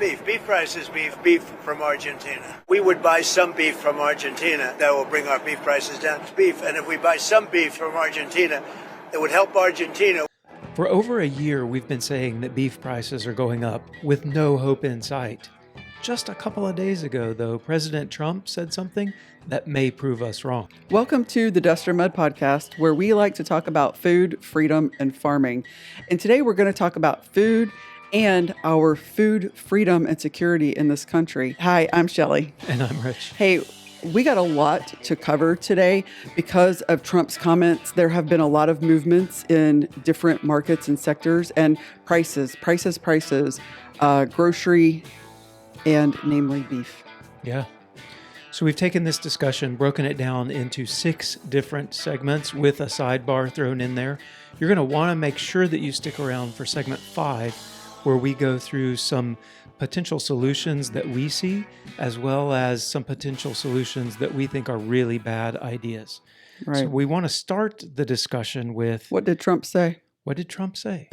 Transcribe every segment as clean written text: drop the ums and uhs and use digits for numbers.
Beef prices, beef from Argentina. We would buy some beef from Argentina. That will bring our beef prices down. Beef, and if we buy some beef from Argentina, it would help Argentina. For over a year, we've been saying that beef prices are going up with no hope in sight. Just a couple of days ago, though, President Trump said something that may prove us wrong. Welcome to the Dust or Mud podcast, where we like to talk about food, freedom, and farming. And today we're going to talk about food and our food freedom and security in this country. Hi, I'm Shelley. And I'm Rich. Hey, we got a lot to cover today because of Trump's comments. There have been a lot of movements in different markets and sectors, and prices, grocery, and namely beef. Yeah. So we've taken this discussion, broken it down into 6 different segments with a sidebar thrown in there. You're going to want to make sure that you stick around for segment 5, where we go through some potential solutions that we see, as well as some potential solutions that we think are really bad ideas. Right. So we want to start the discussion with... What did Trump say? What did Trump say?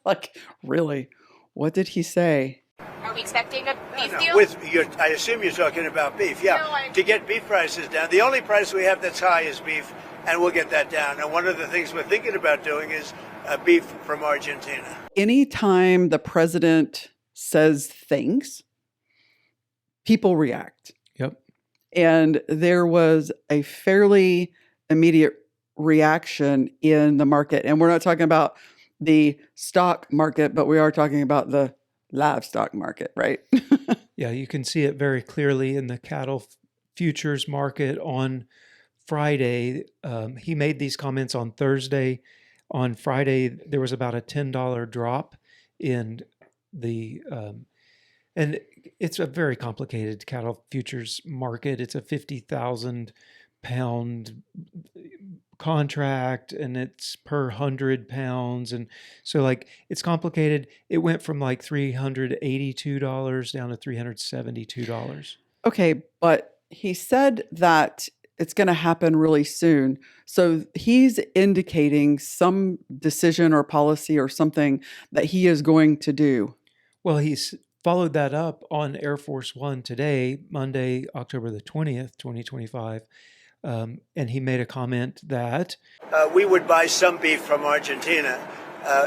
Like, really? What did he say? Are we expecting a beef deal? I assume you're talking about beef. Yeah, to get beef prices down. The only price we have that's high is beef, and we'll get that down. And one of the things we're thinking about doing is beef from Argentina. Anytime the president says things, people react. Yep. And there was a fairly immediate reaction in the market. And we're not talking about the stock market, but we are talking about the livestock market, right? Yeah, you can see it very clearly in the cattle futures market on Friday. He made these comments on Thursday. On Friday, there was about a $10 drop in the, and it's a very complicated cattle futures market. It's a 50,000 pound contract, and it's per 100 pounds. And so it's complicated. It went from $382 down to $372. Okay, but he said that it's going to happen really soon. So he's indicating some decision or policy or something that he is going to do. Well, he's followed that up on Air Force One today, Monday, October the 20th, 2025. And he made a comment that... we would buy some beef from Argentina.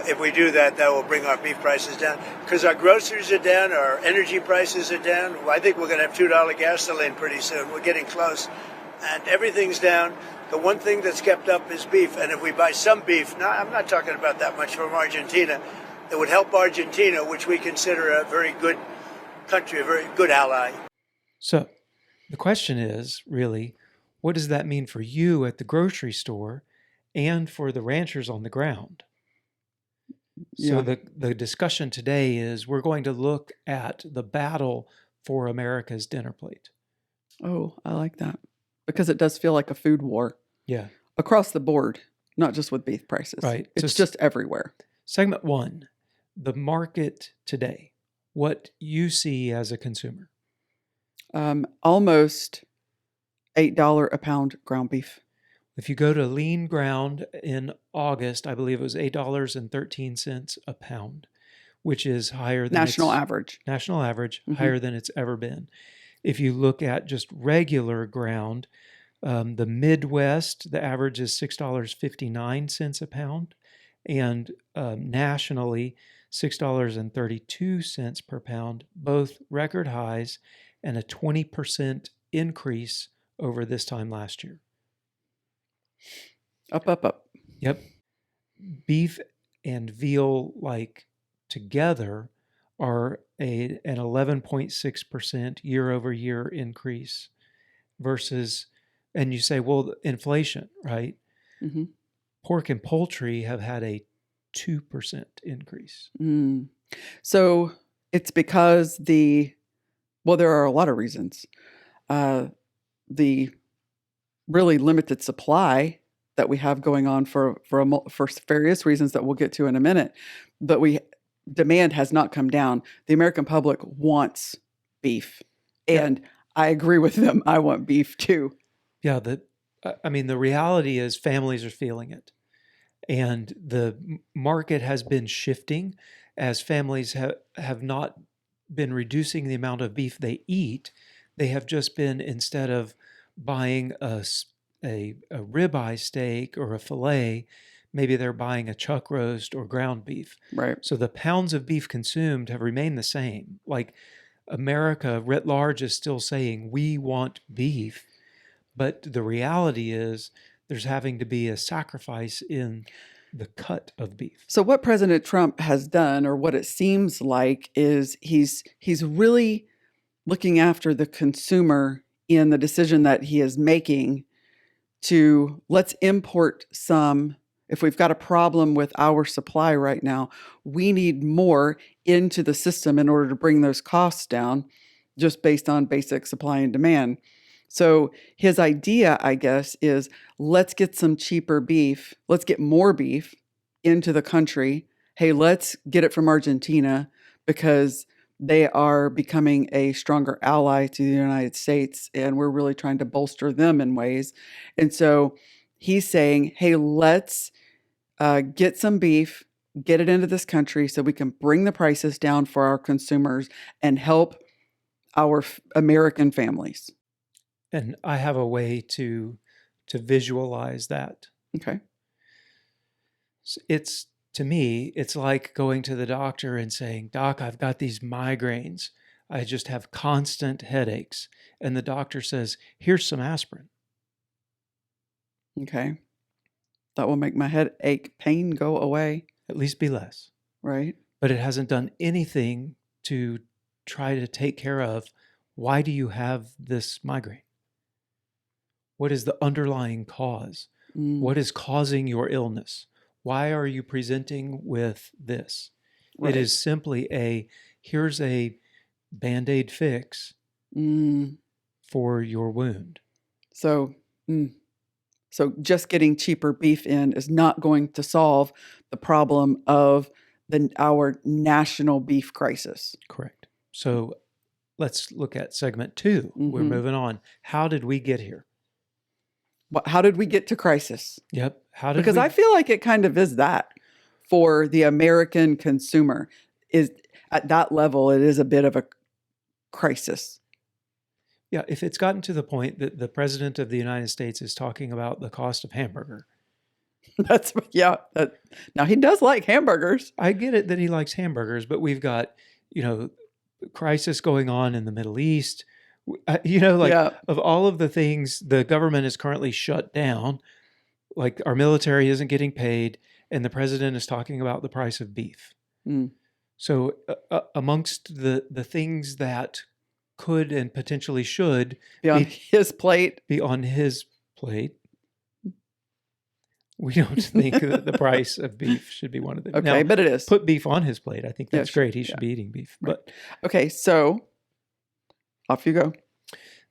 If we do that, that will bring our beef prices down. Because our groceries are down, our energy prices are down. I think we're going to have $2 gasoline pretty soon. We're getting close. And everything's down. The one thing that's kept up is beef. And if we buy some beef, I'm not talking about that much from Argentina, it would help Argentina, which we consider a very good country, a very good ally. So the question is, really, what does that mean for you at the grocery store and for the ranchers on the ground? Yeah. So the discussion today is we're going to look at the battle for America's dinner plate. Oh, I like that. Because it does feel like a food war. Yeah. Across the board, not just with beef prices. Right. It's just everywhere. Segment 1, the market today, what you see as a consumer. Almost $8 a pound ground beef. If you go to lean ground in August, I believe it was $8.13 a pound, which is higher than national average, higher than it's ever been. If you look at just regular ground, the Midwest, the average is $6.59 a pound, and nationally, $6.32 per pound, both record highs and a 20% increase over this time last year. Up. Yep. Beef and veal, together, are an 11.6% year-over-year increase versus, and you say, well, inflation, right? Mm-hmm. Pork and poultry have had a 2% increase. So it's because there are a lot of reasons. The really limited supply that we have going on for various reasons that we'll get to in a minute, but demand has not come down. The American public wants beef, and I agree with them. I want beef too. Yeah, the reality is families are feeling it, and the market has been shifting as families have not been reducing the amount of beef they eat. They have just been, instead of buying a ribeye steak or a filet, maybe they're buying a chuck roast or ground beef. Right. So the pounds of beef consumed have remained the same. Like America writ large is still saying we want beef, but the reality is there's having to be a sacrifice in the cut of beef. So what President Trump has done, or what it seems like, is he's really looking after the consumer in the decision that he is making to let's import some. If we've got a problem with our supply right now, we need more into the system in order to bring those costs down, just based on basic supply and demand. So his idea, I guess, is let's get some cheaper beef. Let's get more beef into the country. Hey, let's get it from Argentina because they are becoming a stronger ally to the United States, and we're really trying to bolster them in ways. And so he's saying, hey, let's get some beef, get it into this country so we can bring the prices down for our consumers and help our American families. And I have a way to visualize that. Okay. It's, to me, it's like going to the doctor and saying, Doc, I've got these migraines. I just have constant headaches. And the doctor says, here's some aspirin. Okay. That will make my headache pain go away. At least be less. Right. But it hasn't done anything to try to take care of, why do you have this migraine? What is the underlying cause? What is causing your illness? Why are you presenting with this? Right. It is simply here's a Band-Aid fix for your wound. So just getting cheaper beef in is not going to solve the problem of our national beef crisis. Correct. So let's look at segment 2. We're moving on. How did we get here? How did we get to crisis? Yep. Because I feel like it kind of is that for the American consumer. Is at that level, it is a bit of a crisis. Yeah, if it's gotten to the point that the president of the United States is talking about the cost of hamburger. Now he does like hamburgers. I get it that he likes hamburgers, but we've got, crisis going on in the Middle East. Of all of the things, the government is currently shut down. Like our military isn't getting paid, and the president is talking about the price of beef. So amongst the things that could and potentially should be on his plate, we don't think that the price of beef should be one of them. Okay, now, but it is. Put beef on his plate. I think that's great. He should be eating beef. Right. But okay, so off you go.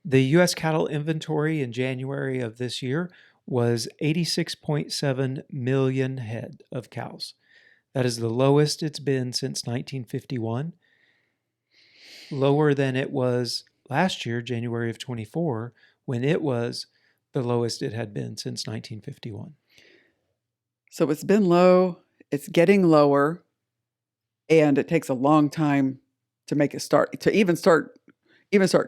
The U.S. cattle inventory in January of this year was 86.7 million head of cows. That is the lowest it's been since 1951. Lower than it was last year, January of 24, when it was the lowest it had been since 1951. So it's been low, it's getting lower, and it takes a long time to make it start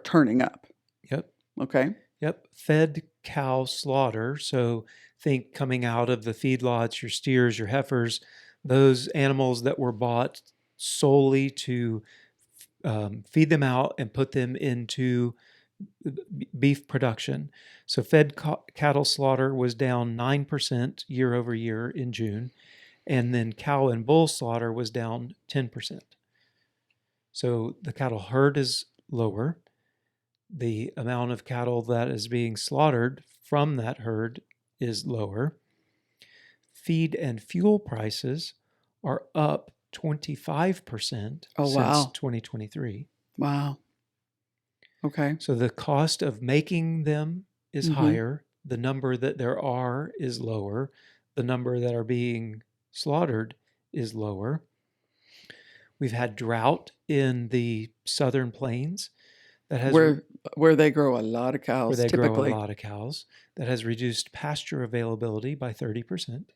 turning up. Yep. Okay. Yep. Fed cow slaughter. So think coming out of the feedlots, your steers, your heifers, those animals that were bought solely to feed them out and put them into beef production. So fed cattle slaughter was down 9% year over year in June, and then cow and bull slaughter was down 10%. So the cattle herd is lower. The amount of cattle that is being slaughtered from that herd is lower. Feed and fuel prices are up 25% since 2023. Wow. Okay. So the cost of making them is higher. The number that there are is lower. The number that are being slaughtered is lower. We've had drought in the southern plains that has where they grow a lot of cows. Grow a lot of cows. That has reduced pasture availability by 30%.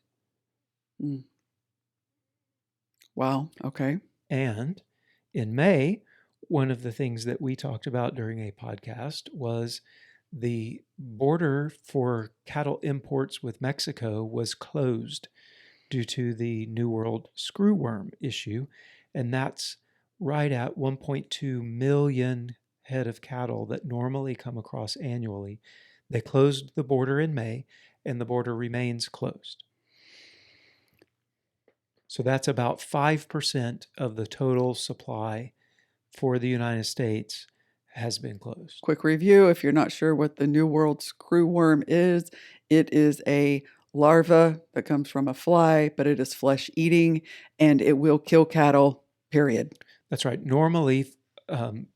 Wow. Okay. And in May, one of the things that we talked about during a podcast was the border for cattle imports with Mexico was closed due to the New World screwworm issue. And that's right at 1.2 million head of cattle that normally come across annually. They closed the border in May, and the border remains closed. So that's about 5% of the total supply for the United States has been closed. Quick review, if you're not sure what the New World screwworm is, it is a larva that comes from a fly, but it is flesh eating and it will kill cattle, period. That's right. Normally,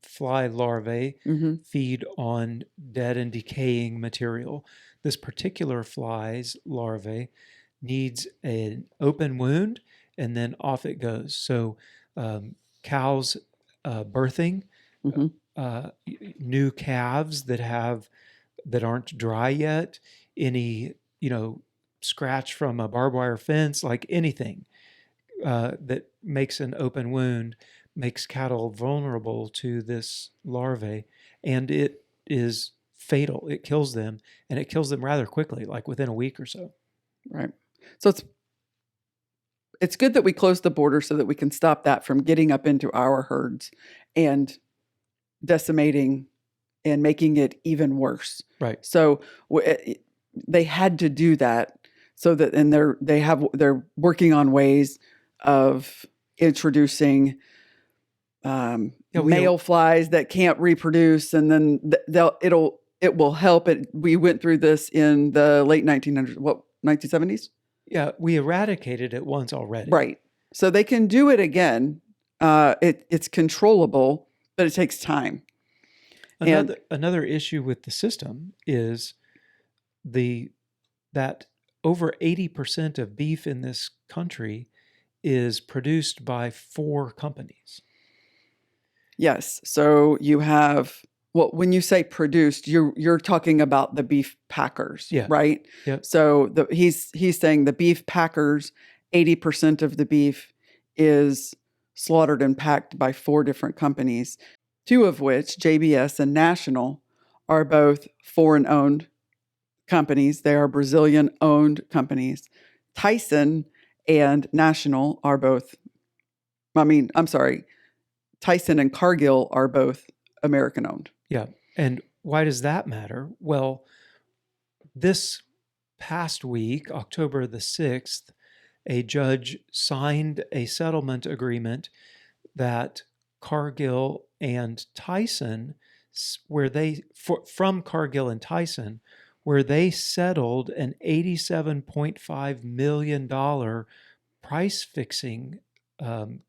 fly larvae feed on dead and decaying material. This particular fly's larvae needs an open wound and then off it goes. So cows birthing, new calves that aren't dry yet, any scratch from a barbed wire fence, like anything that makes an open wound makes cattle vulnerable to this larvae, and it is fatal. It kills them, and it kills them rather quickly, like within a week or so. Right. So it's good that we closed the border so that we can stop that from getting up into our herds and decimating and making it even worse. Right. So they had to do that so that, and they're working on ways of introducing male flies that can't reproduce, and then it will help it. We went through this in the late 1970s? Yeah, we eradicated it once already. Right. So they can do it again. It's controllable, but it takes time. Another issue with the system is that over 80% of beef in this country is produced by 4 companies. Yes. So you have, well, when you say produced, you're talking about the beef packers, right? Yep. So he's saying the beef packers, 80% of the beef is slaughtered and packed by 4 different companies, 2 of which, JBS and National, are both foreign-owned companies. They are Brazilian-owned companies. Tyson and National are both, Tyson and Cargill are both American-owned. Yeah. And why does that matter? Well, this past week, October the 6th, a judge signed a settlement agreement that Cargill and Tyson, from Cargill and Tyson, where they settled an $87.5 million price fixing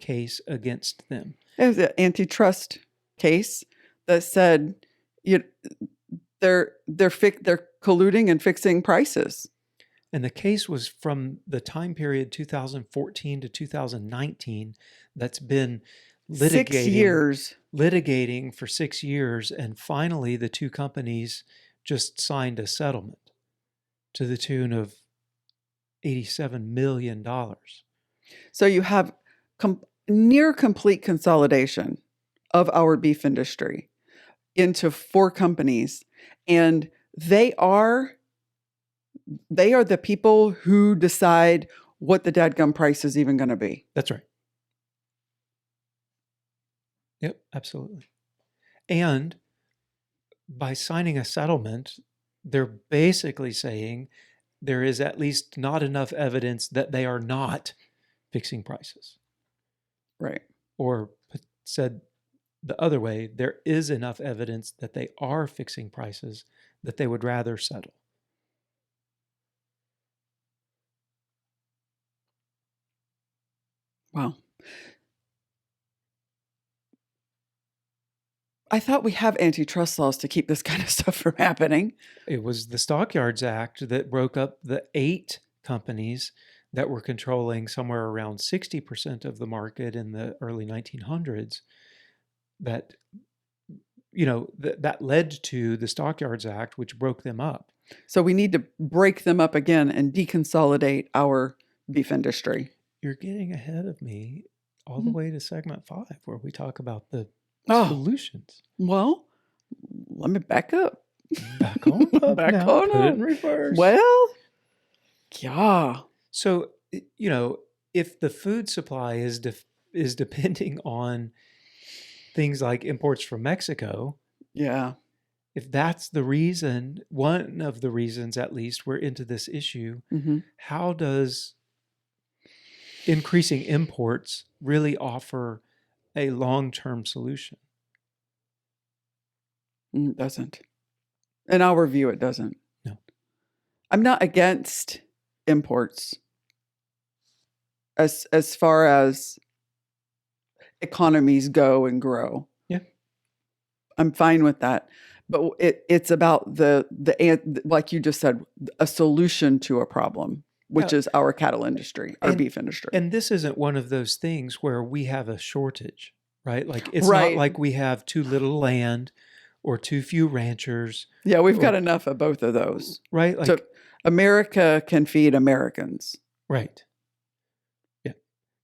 case against them. It was an antitrust case that said they're colluding and fixing prices. And the case was from the time period 2014 to 2019 that's been litigating 6 years. Litigating for 6 years, and finally the 2 companies just signed a settlement to the tune of $87 million. So you have near complete consolidation of our beef industry into 4 companies, and they are the people who decide what the dadgum price is even going to be. That's right. Yep, absolutely. And by signing a settlement, they're basically saying there is at least not enough evidence that they are not fixing prices. Right. Or said the other way, there is enough evidence that they are fixing prices that they would rather settle. Wow. I thought we have antitrust laws to keep this kind of stuff from happening. It was the Stockyards Act that broke up the 8 companies that were controlling somewhere around 60% of the market in the early 1900s. That led to the Stockyards Act, which broke them up. So we need to break them up again and deconsolidate our beef industry. You're getting ahead of me all the way to segment 5, where we talk about the solutions. Well, let me back up. Back on up Back now. on Put it up. in reverse. Well, yeah. So, if the food supply is depending on things like imports from Mexico, Yeah. if that's the reason, one of the reasons at least, we're into this issue, Mm-hmm. how does increasing imports really offer a long-term solution? It doesn't. In our view, it doesn't. No. I'm not against imports as far as economies go and grow. Yeah. I'm fine with that. But it's about the like you just said, a solution to a problem, which is our cattle industry, our beef industry. And this isn't one of those things where we have a shortage, right? Like it's Right. not like we have too little land or too few ranchers. Yeah, we've got enough of both of those. Right? Like So America can feed Americans. right. Yeah.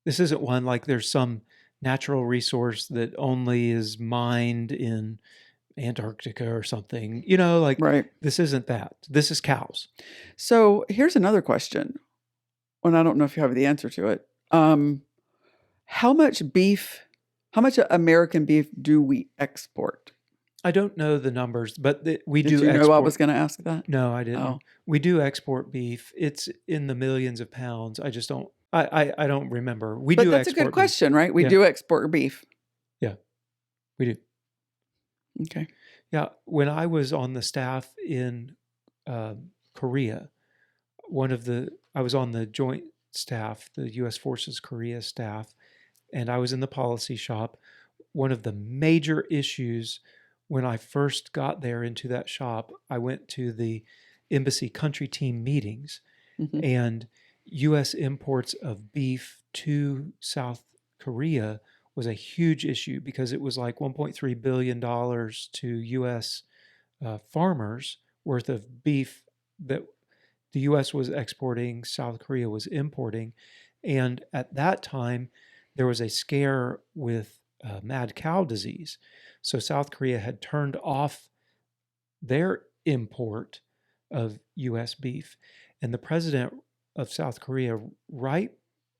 This isn't one like there's some natural resource that only is mined in Antarctica or something. Right. This isn't that. This is cows. So here's another question. And I don't know if you have the answer to it. How much American beef do we export? I don't know the numbers, but we do Did you export. know I was going to ask that? No, I didn't. Oh. We do export beef. It's in the millions of pounds. I just don't. I don't remember. We But do that's a export good question, right? We Yeah. do export beef. Yeah, we do. Okay. Yeah, when I was on the staff in Korea, I was on the joint staff, the U.S. Forces Korea staff, and I was in the policy shop. One of the major issues when I first got there into that shop, I went to the embassy country team meetings, Mhm. and U.S. imports of beef to South Korea was a huge issue because it was like $1.3 billion to U.S. Farmers worth of beef that the U.S. was exporting, South Korea was importing. And at that time, there was a scare with mad cow disease. So South Korea had turned off their import of U.S. beef. And the president of South Korea, right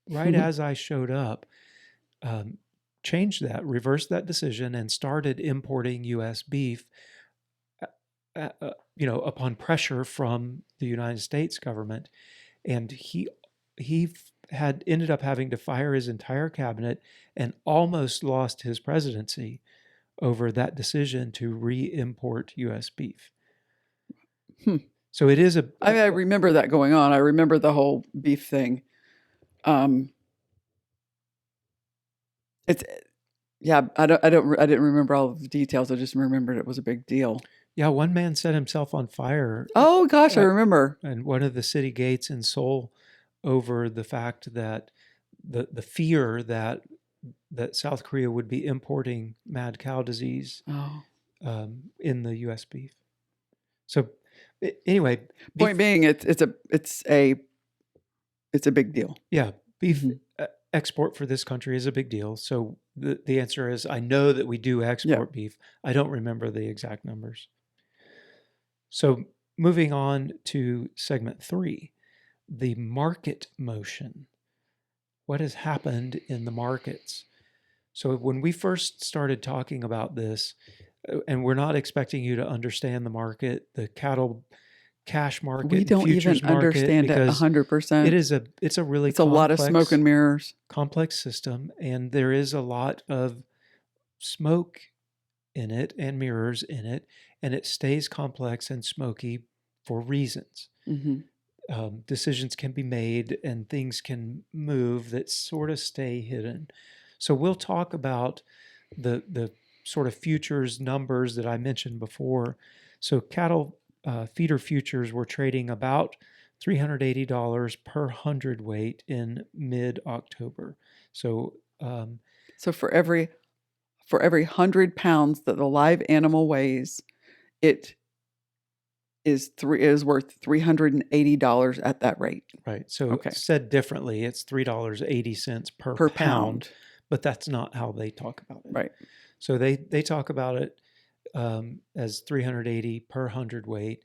as I showed up, changed that, reversed that decision, and started importing U.S. beef. Upon pressure from the United States government, and he had ended up having to fire his entire cabinet and almost lost his presidency over that decision to re-import U.S. beef. So it is I remember that going on. I remember the whole beef thing. I didn't remember all of the details. I just remembered it was a big deal. Yeah, one man set himself on fire. Oh gosh, I remember. And one of the city gates in Seoul over the fact that the fear that South Korea would be importing mad cow disease in the U.S. beef. So anyway, point being, it's a big deal. Yeah, beef export for this country is a big deal. So the answer is I know that we do export beef. I don't remember the exact numbers. So moving on to segment 3, the market motion. What has happened in the markets? So when we first started talking about this, and we're not expecting you to understand the market, the cattle cash market, we don't futures even understand it 100%. It's a really it's a lot of smoke and mirrors, complex system, and there is a lot of smoke in it and mirrors in it, and it stays complex and smoky for reasons. Decisions can be made and things can move that sort of stay hidden. So we'll talk about the sort of futures numbers that I mentioned before. So cattle feeder futures were trading about $380 per hundredweight in mid-October. So for every 100 pounds that the live animal weighs, it is worth $380 at that rate. Right. So said differently, it's $3.80 per pound, but that's not how they talk about it. Right. So they talk about it as 380 per hundredweight.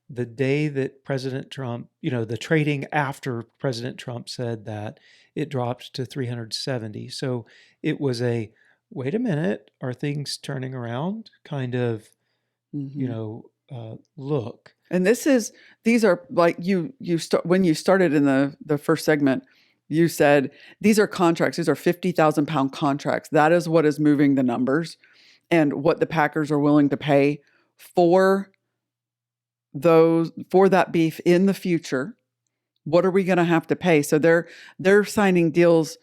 The day that President Trump, the trading after President Trump said that, it dropped to 370. So it was a, wait a minute, are things turning around kind of, look. And these are like when you started in the first segment, you said these are contracts. These are 50,000 pound contracts. That is what is moving the numbers, and what the packers are willing to pay for that beef in the future. What are we going to have to pay? So they're signing deals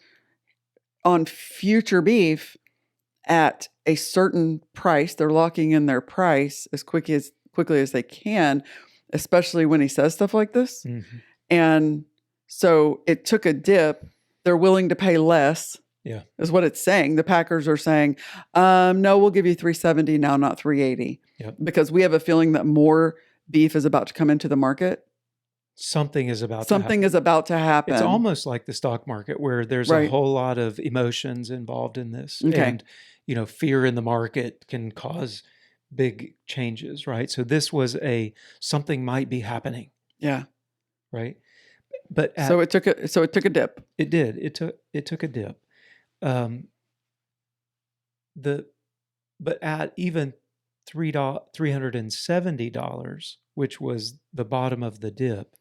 on future beef at a certain price. They're locking in their price as quickly as they can, especially when he says stuff like this. Mm-hmm. And so it took a dip. They're willing to pay less. Yeah, is what it's saying. The Packers are saying, no, we'll give you 370 now, not 380. Yep. Because we have a feeling that more beef is about to come into the market. Something is about to happen. It's almost like the stock market, where there's a whole lot of emotions involved in this. Okay. And, fear in the market can cause big changes, right? So this was something might be happening. Yeah. Right. But so it took a dip. It did. It took a dip. But at even $370, which was the bottom of the dip,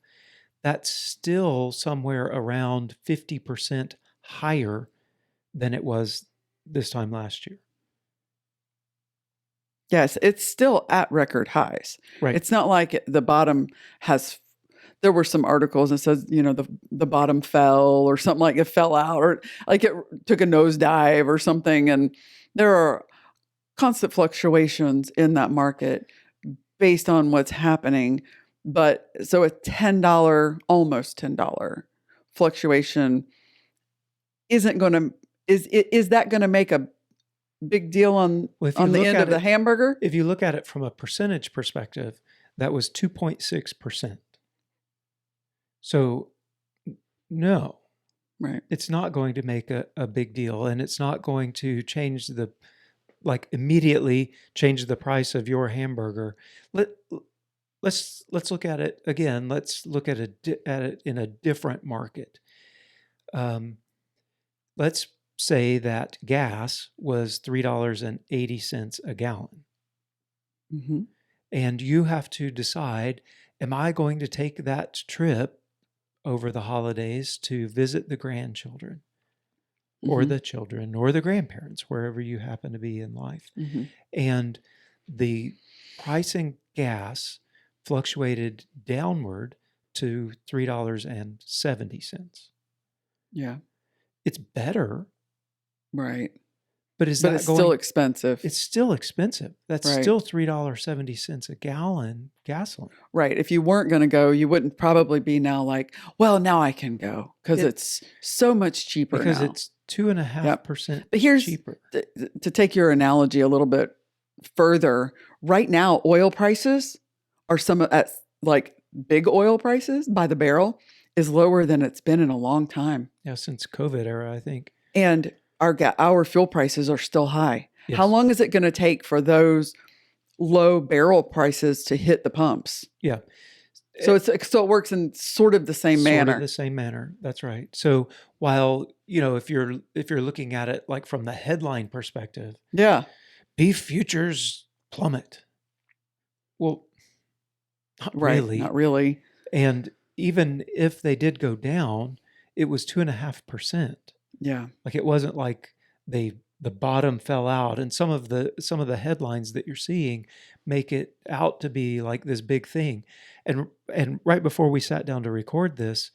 that's still somewhere around 50% higher than it was this time last year. Yes, it's still at record highs. Right. It's not like the bottom has. There were some articles that says, the bottom fell or something, like it fell out, or like it took a nosedive or something. And there are constant fluctuations in that market based on what's happening. But so a almost $10 fluctuation is that going to make a big deal on the end of the hamburger? If you look at it from a percentage perspective, that was 2.6%. So no, right. It's not going to make a big deal, and it's not going to change immediately change the price of your hamburger. Let's look at it again. Let's look at it in a different market. Let's say that gas was $3.80 a gallon. Mm-hmm. And you have to decide, am I going to take that trip over the holidays to visit the grandchildren or the children or the grandparents, wherever you happen to be in life? Mm-hmm. And the pricing gas fluctuated downward to $3.70. Yeah. It's better. Right. But it's still expensive. It's still expensive. That's still $3.70 a gallon gasoline. Right. If you weren't going to go, you wouldn't probably be now like, well, now I can go because it's so much cheaper because now. It's 2.5% But here's cheaper. To take your analogy a little bit further, right now, oil prices are big oil prices by the barrel is lower than it's been in a long time. Yeah, since COVID era, I think. And our fuel prices are still high. Yes. How long is it going to take for those low barrel prices to hit the pumps? Yeah. So it works in sort of the same manner. Sort of the same manner. That's right. So while, if you're looking at it like from the headline perspective, yeah, beef futures plummet. Well, not really. Not really. And even if they did go down, it was 2.5%. Yeah. Like it wasn't like the bottom fell out. And some of the headlines that you're seeing make it out to be like this big thing. And right before we sat down to record this,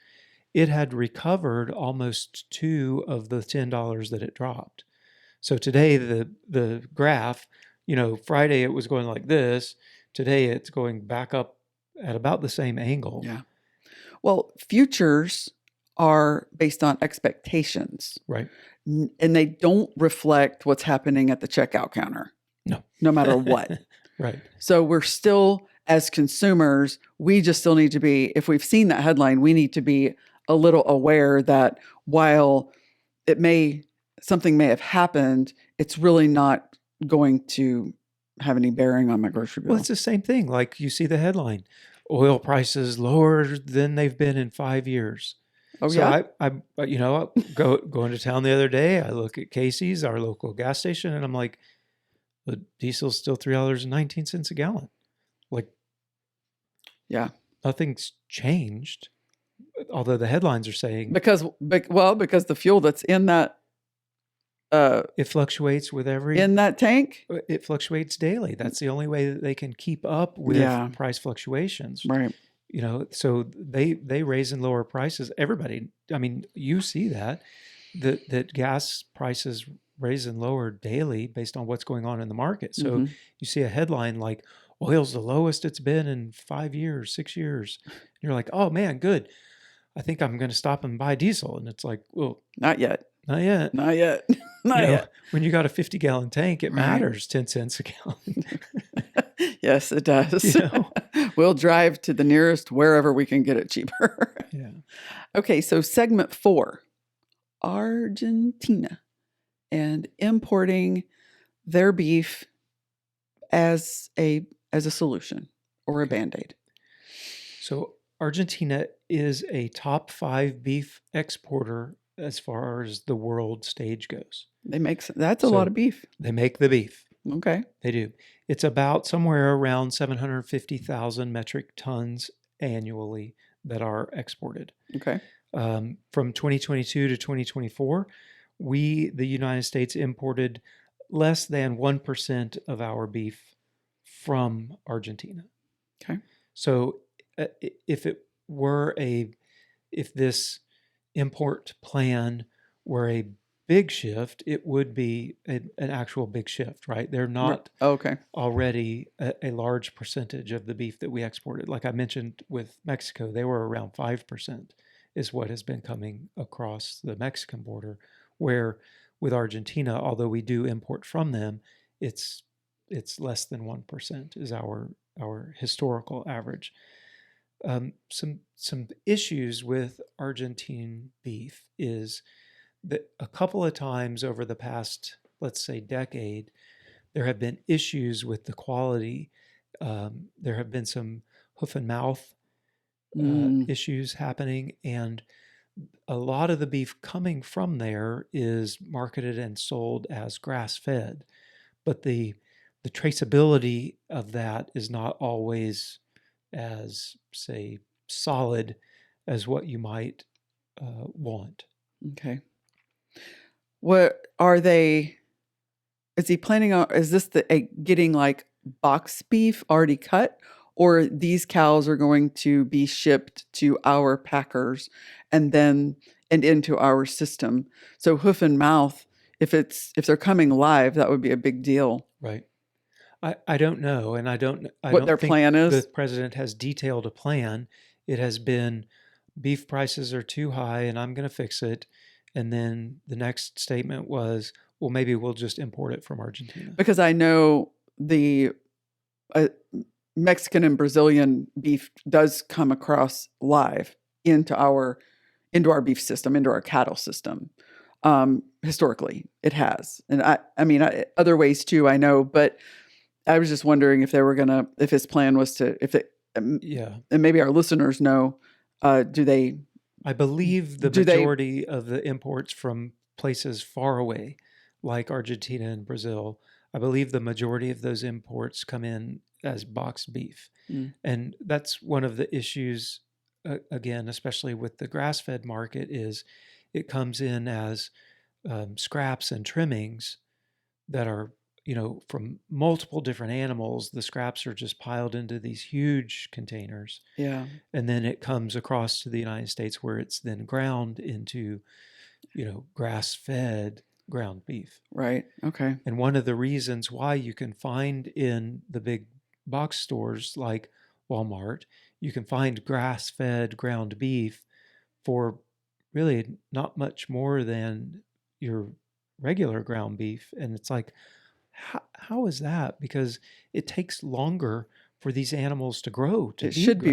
it had recovered almost $2 of the $10 that it dropped. So today the graph, Friday it was going like this. Today it's going back up at about the same angle. Yeah. Well, futures are based on expectations. Right. And they don't reflect what's happening at the checkout counter. No matter what. Right. So we're still, as consumers, we just still need to be, if we've seen that headline, we need to be a little aware that while something may have happened, it's really not going to have any bearing on my grocery bill. Well, it's the same thing. Like you see the headline, oil prices lower than they've been in 5 years. Oh, So yeah? I go into town the other day. I look at Casey's, our local gas station, and I'm like, the diesel's still $3.19 a gallon. Like, Yeah. nothing's changed. Although the headlines are saying Because the fuel that's in that it fluctuates with tank. it fluctuates daily. That's the only way that they can keep up with Yeah. price fluctuations. Right. So they raise and lower prices. Everybody, I mean, you see that gas prices raise and lower daily based on what's going on in the market. So you see a headline like oil's the lowest it's been in 5 years, 6 years. And you're like, oh man, good. I think I'm going to stop and buy diesel. And it's like, well, Not yet. not yet. Not yet. Not yet. When you got a 50-gallon tank, it Right. matters 10 cents a gallon. Yes, it does. You know? We'll drive to the nearest wherever we can get it cheaper. Yeah. Okay, so segment 4, Argentina and importing their beef as a solution or a Band-Aid. So Argentina is a top 5 beef exporter as far as the world stage goes. That's a lot of beef. They make the beef. Okay. They do. It's about somewhere around 750,000 metric tons annually that are exported. Okay. From 2022 to 2024, the United States, imported less than 1% of our beef from Argentina. Okay. So if this import plan were a big shift, it would be an actual big shift, right? They're not Okay. already a large percentage of the beef that we exported. Like I mentioned with Mexico, they were around 5% is what has been coming across the Mexican border, where with Argentina, although we do import from them, it's less than 1% is our historical average. Some issues with Argentine beef is that a couple of times over the past, let's say, decade, there have been issues with the quality. There have been some hoof and mouth issues happening, and a lot of the beef coming from there is marketed and sold as grass-fed, but the traceability of that is not always as, say, solid as what you might want. Okay. What are they? Is he planning on? Is this getting like box beef already cut, or these cows are going to be shipped to our packers and into our system? So hoof and mouth, if they're coming live, that would be a big deal. Right. I don't know, and I don't Their think plan is? the president has detailed a plan. It has been beef prices are too high, and I'm going to fix it. And then the next statement was, well, maybe we'll just import it from Argentina. Because I know the Mexican and Brazilian beef does come across live into our beef system, into our cattle system. Historically, it has, and I mean other ways too. I know, but I was just wondering if if his plan was to, and maybe our listeners know, do they? I believe the majority of the imports from places far away, like Argentina and Brazil, I believe the majority of those imports come in as boxed beef. And that's one of the issues, again, especially with the grass-fed market, is it comes in as scraps and trimmings that are, from multiple different animals. The scraps are just piled into these huge containers. Yeah. And then it comes across to the United States, where it's then ground into, grass-fed ground beef. Right. Okay. And one of the reasons why you can find in the big box stores like Walmart, you can find grass-fed ground beef for really not much more than your regular ground beef. And it's like, how is that? Because it takes longer for these animals to grow. It should be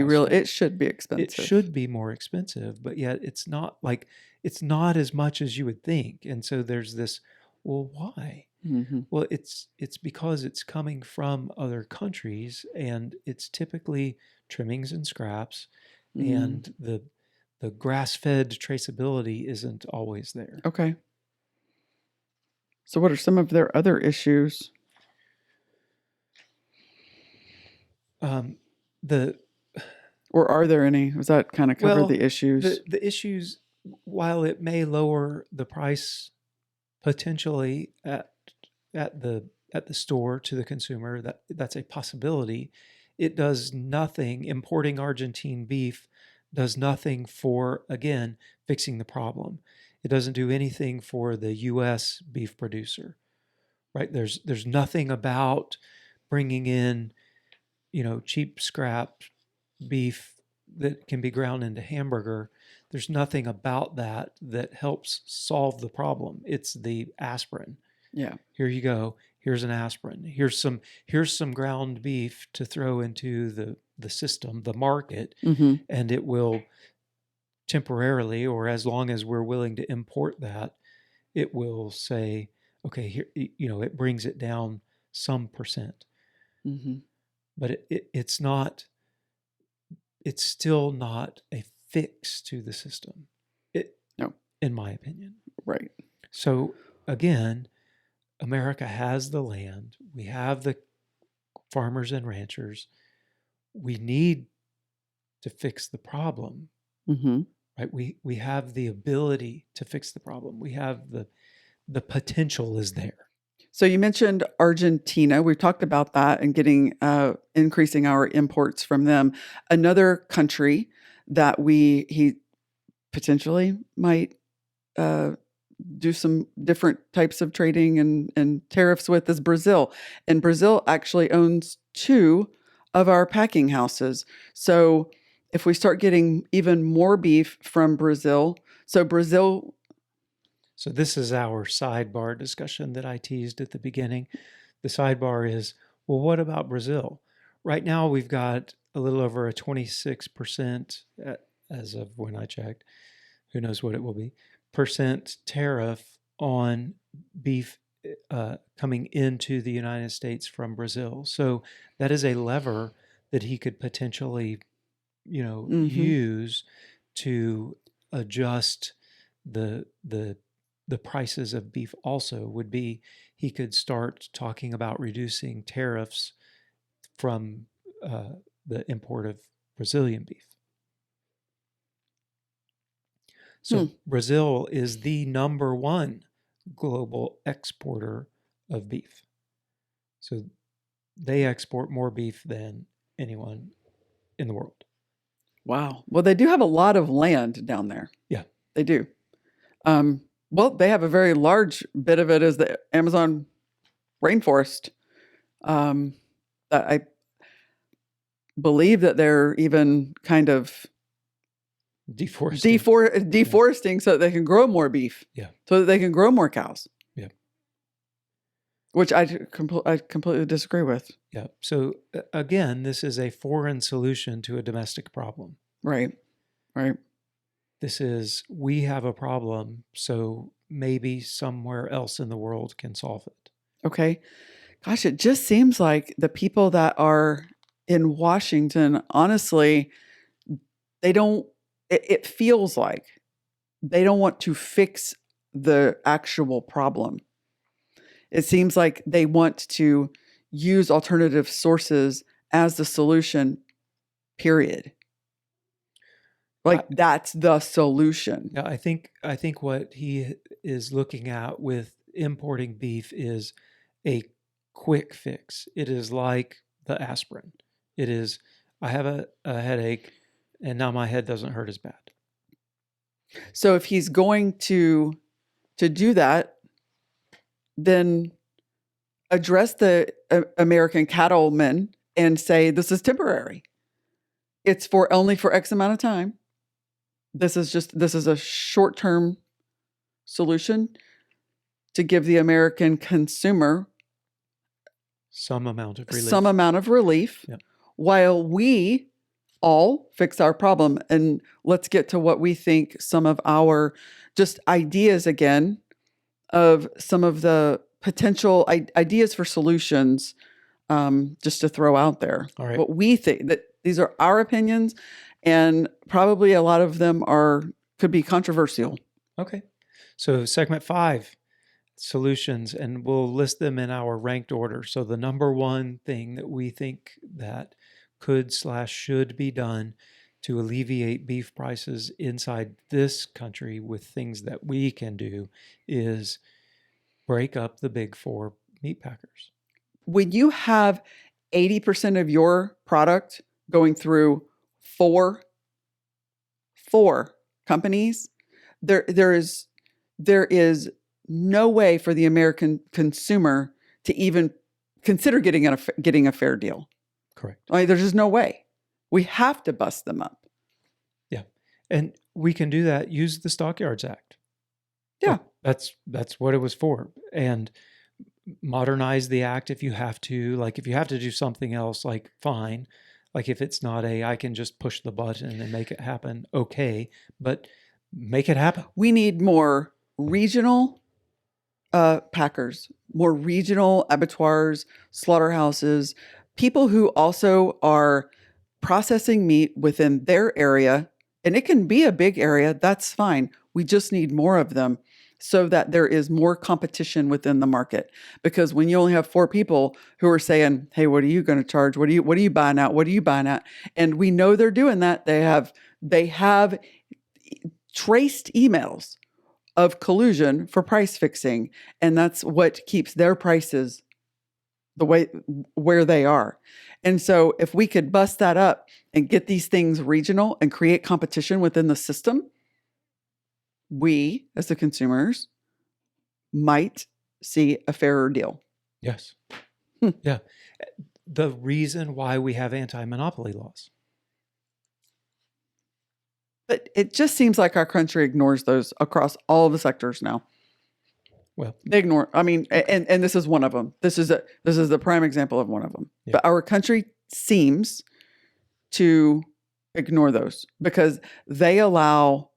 expensive. It should be more expensive, but yet it's not as much as you would think. And so there's this, well, why? Well, it's because it's coming from other countries, and it's typically trimmings and scraps, and the grass-fed traceability isn't always there. Okay. So what are some of their other issues? Or are there any? Does that kind of cover the issues? The issues, while it may lower the price potentially at the store to the consumer, that's a possibility. It does nothing. Importing Argentine beef does nothing for, again, fixing the problem. It doesn't do anything for the U.S. beef producer, right? There's nothing about bringing in, cheap scrap beef that can be ground into hamburger. There's nothing about that helps solve the problem. It's the aspirin. Yeah. Here you go. Here's an aspirin. Here's some ground beef to throw into the system, the market, and it will temporarily, or as long as we're willing to import that, it will say, okay, here, it brings it down some percent. But it's not. It's still not a fix to the system. No, in my opinion. Right. So again, America has the land. We have the farmers and ranchers. We need to fix the problem, right? We have the ability to fix the problem. We have the potential is there. So you mentioned Argentina. We've talked about that and increasing our imports from them. Another country that he potentially might do some different types of trading and tariffs with is Brazil. And Brazil actually owns 2 of our packing houses. So if we start getting even more beef from Brazil, So this is our sidebar discussion that I teased at the beginning. The sidebar is, well, what about Brazil? Right now, we've got a little over a 26%, as of when I checked, who knows what it will be, percent tariff on beef coming into the United States from Brazil. So that is a lever that he could potentially, use to adjust the prices of beef. Also would be, he could start talking about reducing tariffs from the import of Brazilian beef. So Brazil is the number 1 global exporter of beef. So they export more beef than anyone in the world. Wow. Well, they do have a lot of land down there. Yeah. They do. Well, they have a very large bit of it as the Amazon rainforest. I believe that they're even kind of deforesting so that they can grow more beef. Yeah. So that they can grow more cows. Yeah. Which I completely disagree with. Yeah. So again, this is a foreign solution to a domestic problem. Right. Right. This is, we have a problem, so maybe somewhere else in the world can solve it. Okay. Gosh, it just seems like the people that are in Washington, honestly, it feels like they don't want to fix the actual problem. It seems like they want to use alternative sources as the solution, period. Like that's the solution. Yeah, I think what he is looking at with importing beef is a quick fix. It is like the aspirin. It is, I have a headache and now my head doesn't hurt as bad. So if he's going to do that, then address the American cattlemen and say, this is temporary. It's only for X amount of time. This is a short-term solution to give the American consumer some amount of relief, yep, while we all fix our problem. And let's get to what we think some of our just ideas again of some of the potential ideas for solutions just to throw out there. All right. What we think, that these are our opinions, and probably a lot of them could be controversial. Okay. So segment 5, solutions, and we'll list them in our ranked order. So the number one thing that we think that could/should be done to alleviate beef prices inside this country with things that we can do is break up the big 4 meat packers. When you have 80% of your product going through four companies, there is no way for the American consumer to even consider getting a fair deal. Correct. There's just no way. We have to bust them up. Yeah. And we can do that. Use the Stockyards Act. Yeah. That's what it was for. And modernize the act if you have to. Like if you have to do something else, like fine. Like if it's not I can just push the button and make it happen. Okay. But make it happen. We need more regional packers, more regional abattoirs, slaughterhouses, people who also are processing meat within their area. And it can be a big area. That's fine. We just need more of them so that there is more competition within the market. Because when you only have 4 people who are saying, hey, what are you going to charge? What are you buying at? What are you buying at? And we know they're doing that. They have traced emails of collusion for price fixing. And that's what keeps their prices the way where they are. And so if we could bust that up and get these things regional and create competition within the system, we as the consumers might see a fairer deal. Yes. Yeah. The reason why we have anti-monopoly laws. But it just seems like our country ignores those across all of the sectors now. Well, they ignore. I mean, and this is one of them. This is the prime example of one of them. Yeah. But our country seems to ignore those because they allow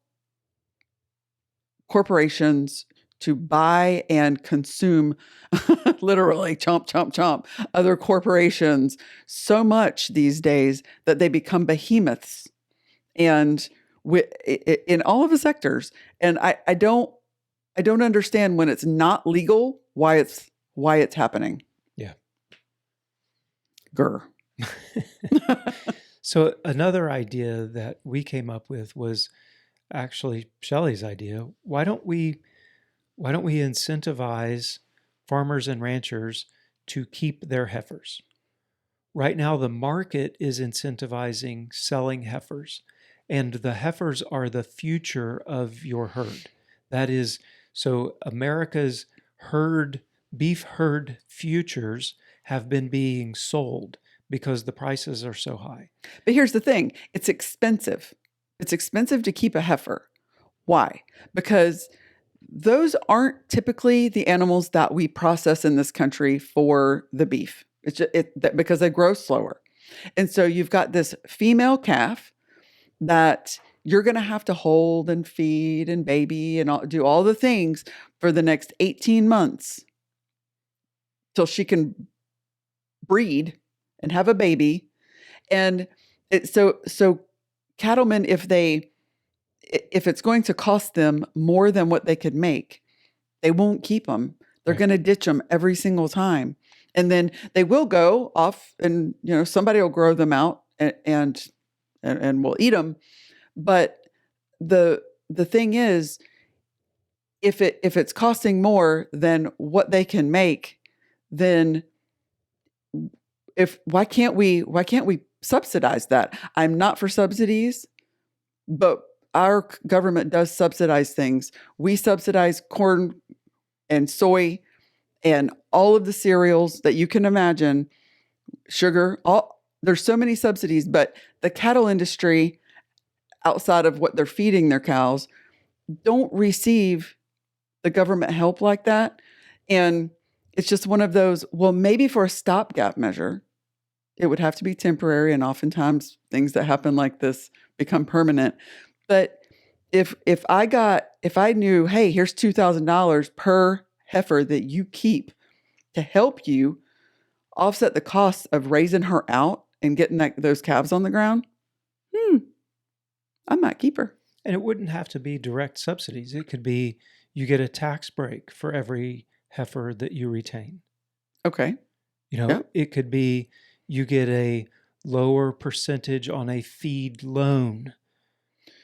corporations to buy and consume, literally chomp, chomp, chomp, other corporations so much these days that they become behemoths, and in all of the sectors. And I don't understand when it's not legal why it's happening. Yeah. Grr. So another idea that we came up with was actually Shelley's idea. Why don't we incentivize farmers and ranchers to keep their heifers? Right now, the market is incentivizing selling heifers, and the heifers are the future of your herd. That is, so America's beef herd futures have been being sold because the prices are so high. But here's the thing. It's expensive. It's expensive to keep a heifer. Why? Because those aren't typically the animals that we process in this country for the beef. It's just, because they grow slower. And so you've got this female calf that you're going to have to hold and feed and baby and do all the things for the next 18 months till she can breed and have a baby. And so cattlemen, if it's going to cost them more than what they could make, they won't keep them. They're Right. going to ditch them every single time. And then they will go off and, somebody will grow them out and we'll eat them. But the thing is, if it's costing more than what they can make, then why can't we subsidize that? I'm not for subsidies, but our government does subsidize things. We subsidize corn and soy and all of the cereals that you can imagine, sugar, there's so many subsidies, but the cattle industry, outside of what they're feeding their cows, don't receive the government help like that. And it's just one of those, well, maybe for a stopgap measure, it would have to be temporary. And oftentimes things that happen like this become permanent. But if I knew, hey, here's $2,000 per heifer that you keep to help you offset the costs of raising her out and getting those calves on the ground, I might keep her. And it wouldn't have to be direct subsidies. It could be you get a tax break for every heifer that you retain. Okay. It could be you get a lower percentage on a feed loan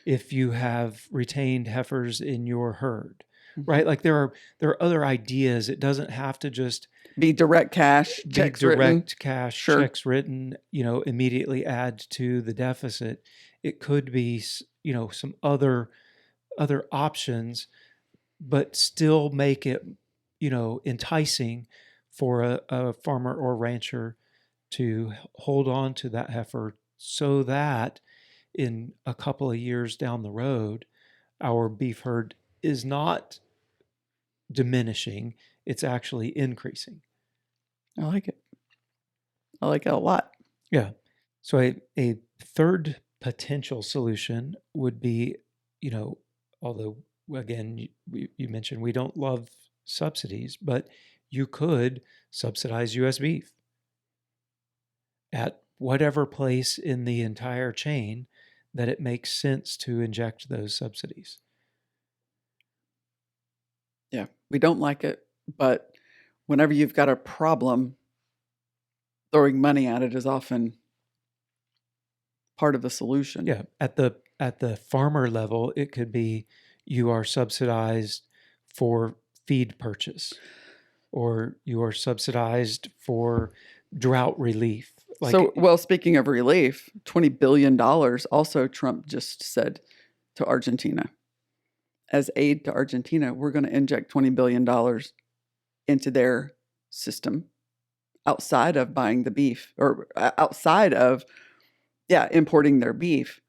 if you have retained heifers in your herd, right? Like there are other ideas. It doesn't have to just be direct cash, checks written. Sure. Checks written, immediately add to the deficit. It could be, some other options, but still make it, enticing for a farmer or rancher to hold on to that heifer so that in a couple of years down the road, our beef herd is not diminishing, it's actually increasing. I like it. I like it a lot. Yeah. So a third potential solution would be, although, again, you mentioned we don't love subsidies, but you could subsidize U.S. beef at whatever place in the entire chain that it makes sense to inject those subsidies. Yeah, we don't like it, but whenever you've got a problem, throwing money at it is often part of the solution. Yeah, at the farmer level, it could be you are subsidized for feed purchase, or you are subsidized for drought relief. Speaking of relief, $20 billion also Trump just said to Argentina. As aid to Argentina, we're going to inject $20 billion into their system outside of buying the beef, or outside of, importing their beef.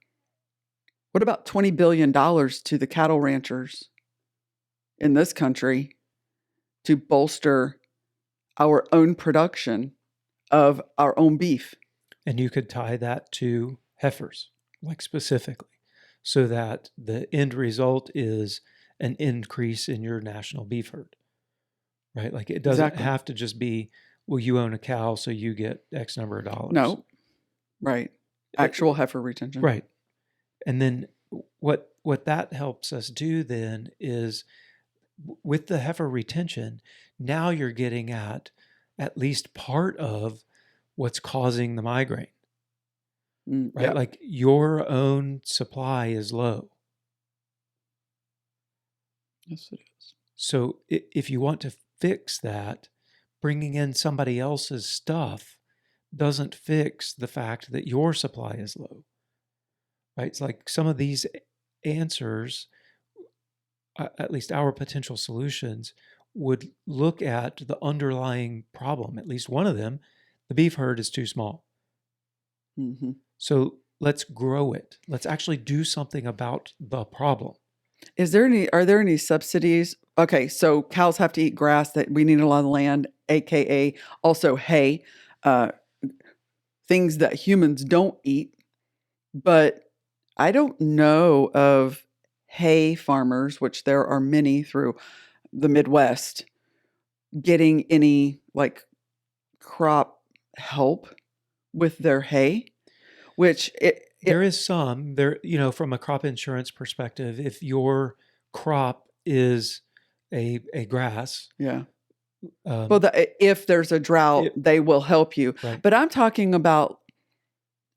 What about $20 billion to the cattle ranchers in this country to bolster our own production of our own beef? And you could tie that to heifers, like specifically, so that the end result is an increase in your national beef herd, right? Like it doesn't have to just be, well, you own a cow, so you get X number of dollars. No, right. Actual heifer retention. Right. And then what that helps us do then is with the heifer retention, now you're getting at least part of what's causing the migraine, right? Yeah. Like your own supply is low. Yes, it is. So if you want to fix that, bringing in somebody else's stuff doesn't fix the fact that your supply is low, right? It's like some of these answers, at least our potential solutions, would look at the underlying problem. At least one of them, the beef herd is too small. Mm-hmm. So let's grow it. Let's actually do something about the problem. Are there any subsidies? Okay, so cows have to eat grass, that we need a lot of land, AKA also hay, things that humans don't eat. But I don't know of hay farmers, which there are many through the Midwest, getting any like crop help with their hay, which there is some there, from a crop insurance perspective, if your crop is a grass. Yeah. If there's a drought, they will help you. Right. But I'm talking about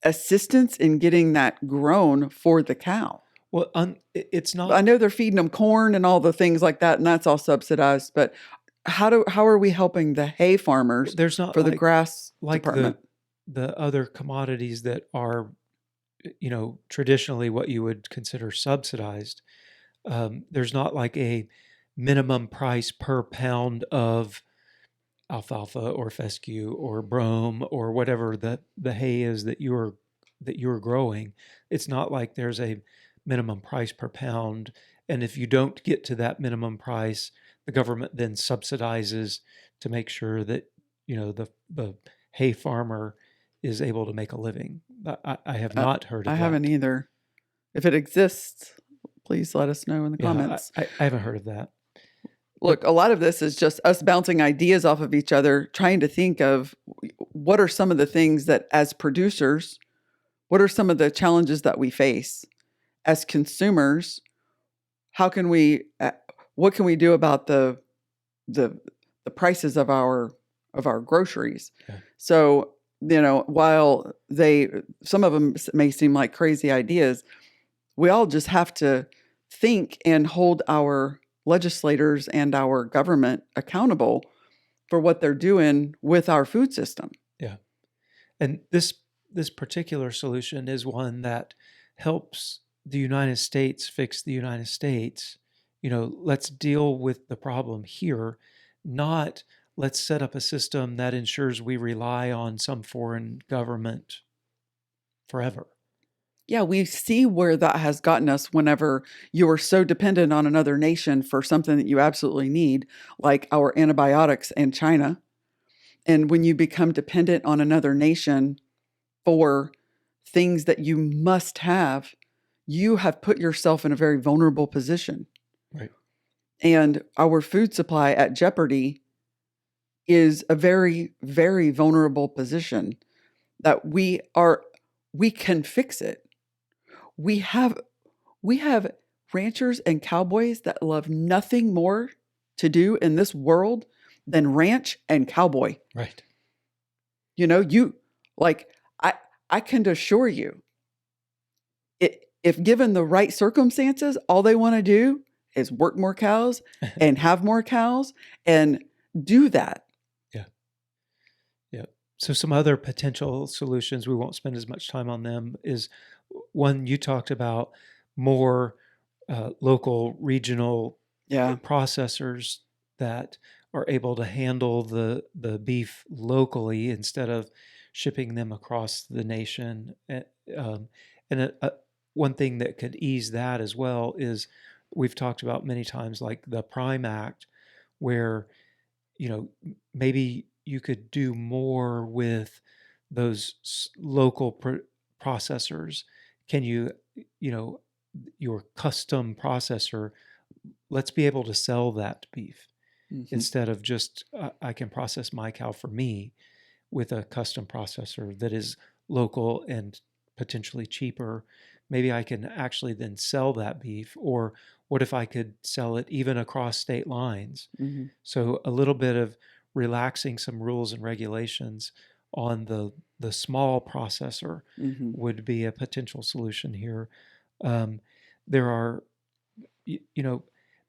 assistance in getting that grown for the cow. Well, it's not. I know they're feeding them corn and all the things like that, and that's all subsidized. But how are we helping the hay farmers? There's not for the grass department. The other commodities that are, traditionally what you would consider subsidized. There's not like a minimum price per pound of alfalfa or fescue or brome or whatever the hay is that you're growing. It's not like there's a minimum price per pound, and if you don't get to that minimum price, the government then subsidizes to make sure that the hay farmer is able to make a living. I have not heard of that. I haven't either. If it exists, please let us know in the comments. I haven't heard of that. Look, a lot of this is just us bouncing ideas off of each other, trying to think of what are some of the things that as producers, what are some of the challenges that we face as consumers? How can we, what can we do about the prices of our groceries? Yeah. So, while some of them may seem like crazy ideas, we all just have to think and hold our legislators and our government accountable for what they're doing with our food system. Yeah. And this particular solution is one that helps the United States fix the United States. Let's deal with the problem here, not let's set up a system that ensures we rely on some foreign government forever. Yeah, we see where that has gotten us whenever you are so dependent on another nation for something that you absolutely need, like our antibiotics in China. And when you become dependent on another nation for things that you must have, you have put yourself in a very vulnerable position. Right. And our food supply at jeopardy is a very, very vulnerable position that we can fix it. We have ranchers and cowboys that love nothing more to do in this world than ranch and cowboy. Right. I can assure you, if given the right circumstances, all they want to do is work more cows and have more cows and do that. Yeah. So some other potential solutions, we won't spend as much time on them, is one you talked about, more local, regional processors that are able to handle the beef locally instead of shipping them across the nation. And one thing that could ease that as well is we've talked about many times, like the Prime Act, where maybe you could do more with those local processors. Can your custom processor, let's be able to sell that beef instead of just I can process my cow for me with a custom processor that is local and potentially cheaper. Maybe I can actually then sell that beef. Or what if I could sell it even across state lines? Mm-hmm. So a little bit of relaxing some rules and regulations on the small processor would be a potential solution here. There are,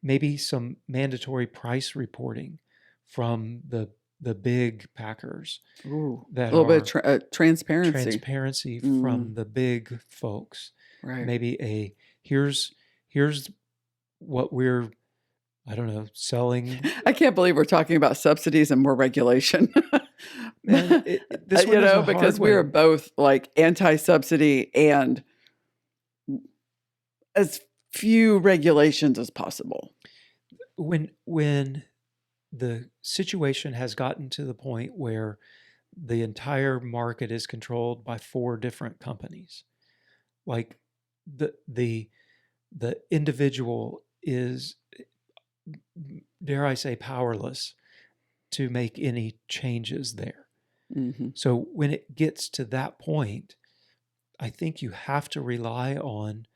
maybe some mandatory price reporting from the big packers. Ooh, that a little are bit of transparency from the big folks. Right. Maybe here's what we're, I don't know, selling. I can't believe we're talking about subsidies and more regulation. Man, this one is a because hard we are one. both like anti-subsidy and as few regulations as possible. When the situation has gotten to the point where the entire market is controlled by 4 different companies, like the individual is, dare I say, powerless to make any changes there. Mm-hmm. So when it gets to that point, I think you have to rely on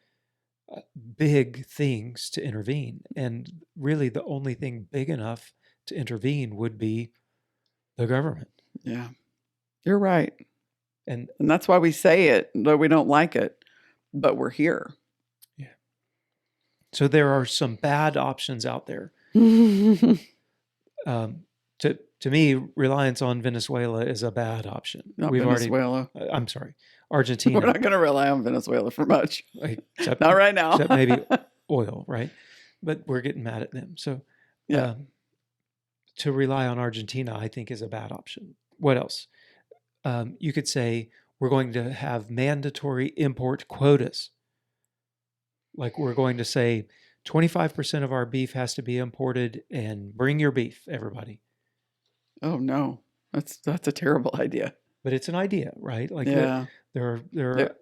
big things to intervene. And really the only thing big enough to intervene would be the government. Yeah, you're right. And that's why we say it, though we don't like it, but we're here. Yeah. So there are some bad options out there. To me, reliance on Venezuela is a bad option. Not Venezuela. I'm sorry, Argentina. We're not going to rely on Venezuela for much. Except, not right now. Except maybe oil, right? But we're getting mad at them. So yeah. To rely on Argentina, I think, is a bad option. What else? You could say we're going to have mandatory import quotas. Like we're going to say 25% of our beef has to be imported, and bring your beef, everybody. Oh no, that's a terrible idea. But it's an idea, right? Like yeah, there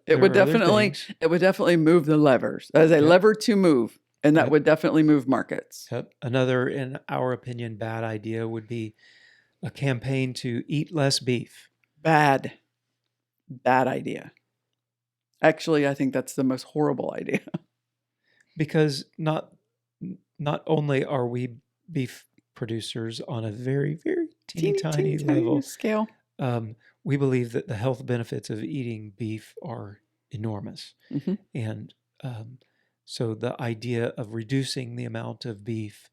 it would definitely move the levers as a lever to move. And that would definitely move markets. Another, in our opinion, bad idea would be a campaign to eat less beef. Bad idea. Actually, I think that's the most horrible idea. Because not only are we beef producers on a very, very teeny level scale, we believe that the health benefits of eating beef are enormous. Mm-hmm. And so the idea of reducing the amount of beef,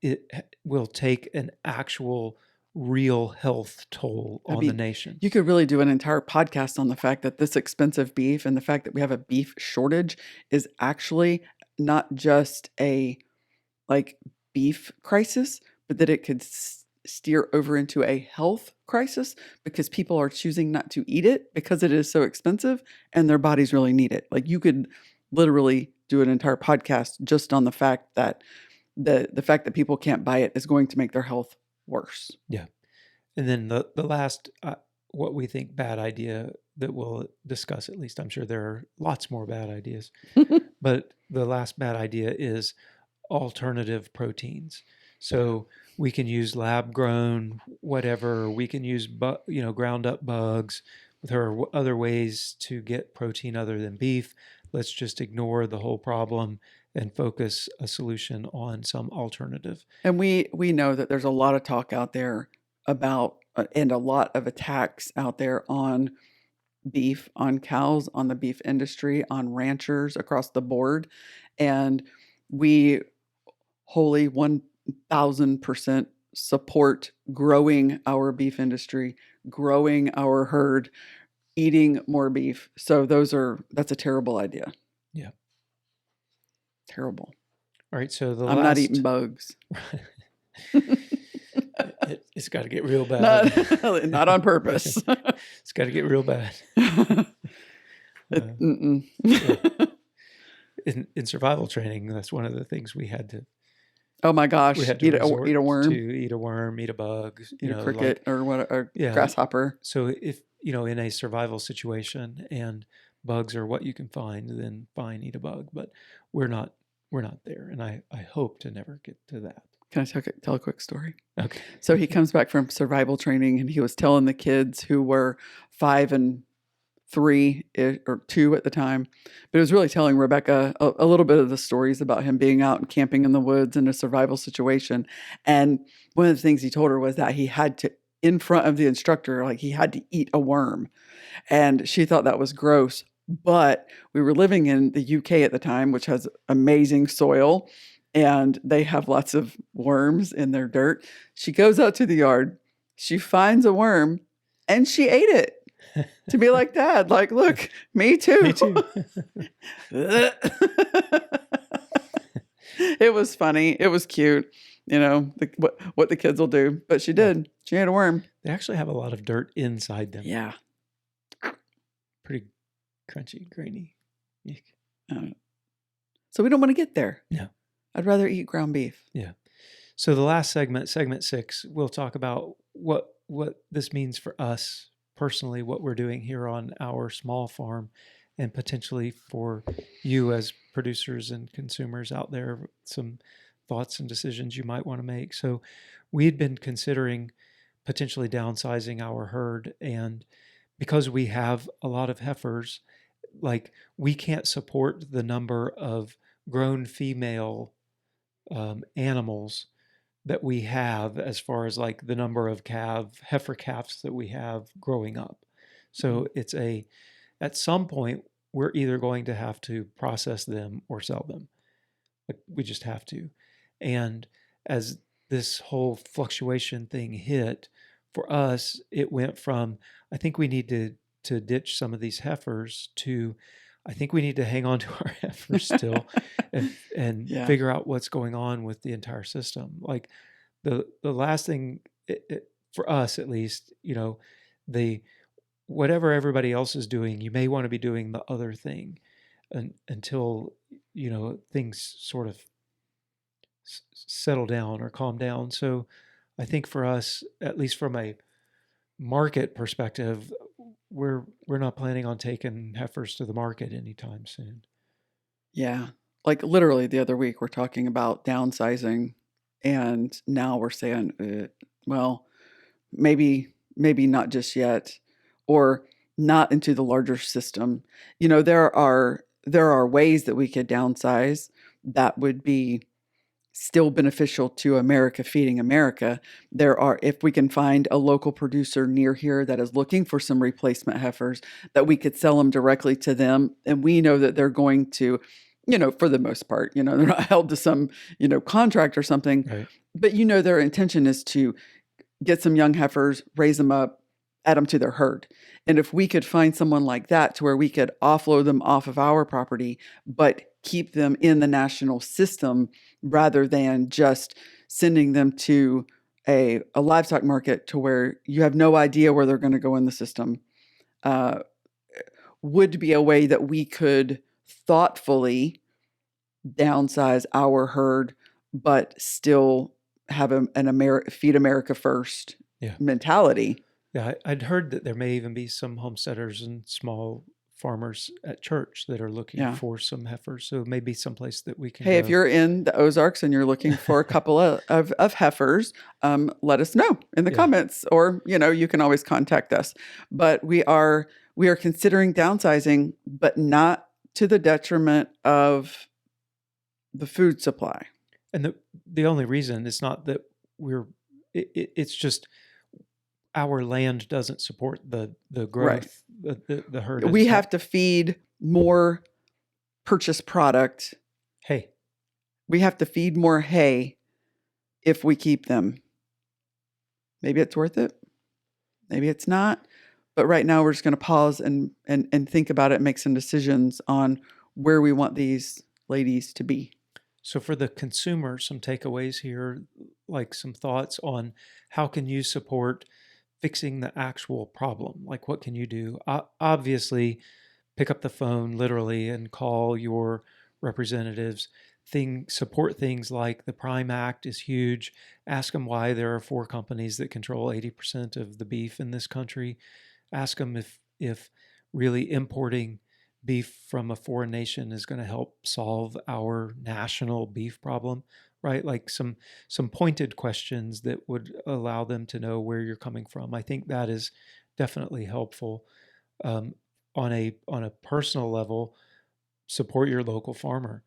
it will take an actual real health toll on the nation. You could really do an entire podcast on the fact that this expensive beef and the fact that we have a beef shortage is actually not just a beef crisis, but that it could steer over into a health crisis because people are choosing not to eat it because it is so expensive and their bodies really need it. Like, you could literally do an entire podcast just on the fact that the fact that people can't buy it is going to make their health worse. Yeah. And then the last, what we think bad idea that we'll discuss, at least I'm sure there are lots more bad ideas, but the last bad idea is alternative proteins. So we can use lab grown, whatever, we can use, ground up bugs. There are other ways to get protein other than beef. Let's just ignore the whole problem and focus a solution on some alternative. And we know that there's a lot of talk out there about, and a lot of attacks out there on beef, on cows, on the beef industry, on ranchers across the board. And we wholly 1000% support growing our beef industry, growing our herd, eating more beef. So that's a terrible idea. Yeah. Terrible. All right. So I'm not eating bugs. It's got to get real bad. Not on purpose. It's got to get real bad. In survival training, that's one of the things we had to. Oh my gosh! We had to eat a worm, eat a worm, eat a bug, eat a cricket, or grasshopper. So if in a survival situation and bugs are what you can find, then fine, eat a bug. But we're not there, and I hope to never get to that. Can I tell a quick story? Okay. So he comes back from survival training, and he was telling the kids who were 5 and 3 or 2 at the time, but he was really telling Rebecca a little bit of the stories about him being out and camping in the woods in a survival situation. And one of the things he told her was that he had to, in front of the instructor, he had to eat a worm. And she thought that was gross. But we were living in the UK at the time, which has amazing soil, and they have lots of worms in their dirt. She goes out to the yard, she finds a worm, and she ate it. To be like, Dad, look, me too. Me too. It was funny. It was cute. What the kids will do. But she did. She ate a worm. They actually have a lot of dirt inside them. Yeah. Pretty crunchy, grainy. So we don't want to get there. No. I'd rather eat ground beef. Yeah. So the last segment 6, we'll talk about what this means for us personally, what we're doing here on our small farm, and potentially for you as producers and consumers out there, some thoughts and decisions you might want to make. So we had been considering potentially downsizing our herd, and because we have a lot of heifers, we can't support the number of grown female animals that we have as far as the number of heifer calves that we have growing up. So it's at some point we're either going to have to process them or sell them. We just have to. And as this whole fluctuation thing hit, for us, it went from, I think we need to ditch some of these heifers to, I think we need to hang on to our heifers still and figure out what's going on with the entire system. The last thing, for us at least, whatever everybody else is doing, you may want to be doing the other thing until, things sort of settle down or calm down. So I think for us, at least from a market perspective, we're not planning on taking heifers to the market anytime soon. Yeah. like literally the other week, we're talking about downsizing, and now we're saying, well, maybe not just yet, or not into the larger system. There are ways that we could downsize that would be still beneficial to America feeding America. If we can find a local producer near here that is looking for some replacement heifers, that we could sell them directly to them, and we know that they're going to, for the most part, they're not held to some, contract or something, Right. but their intention is to get some young heifers, raise them up, add them to their herd. And if we could find someone like that to where we could offload them off of our property, but keep them in the national system rather than just sending them to a livestock market to where you have no idea where they're going to go in the system, would be a way that we could thoughtfully downsize our herd, but still have an feed America first mentality. Yeah, I'd heard that there may even be some homesteaders and small farmers at church that are looking for some heifers. So maybe someplace that we can Hey, go. if you're in the Ozarks and you're looking for a couple of heifers, let us know in the comments, or, you can always contact us. But we are considering downsizing, but not to the detriment of the food supply. And the only reason is not that it's just our land doesn't support the growth, the herd. We have to feed more purchased product. Hay. We have to feed more hay if we keep them. Maybe it's worth it. Maybe it's not. But right now we're just going to pause and think about it and make some decisions on where we want these ladies to be. So for the consumer, some takeaways here, like some thoughts on how can you support fixing the actual problem? Like, what can you do? Obviously, pick up the phone literally and call your representatives. Support things like the Prime Act is huge. Ask them why there are 4 companies that control 80% of the beef in this country. Ask them if really importing beef from a foreign nation is going to help solve our national beef problem. Right? Like some pointed questions that would allow them to know where you're coming from. I think that is definitely helpful. On a personal level, support your local farmer.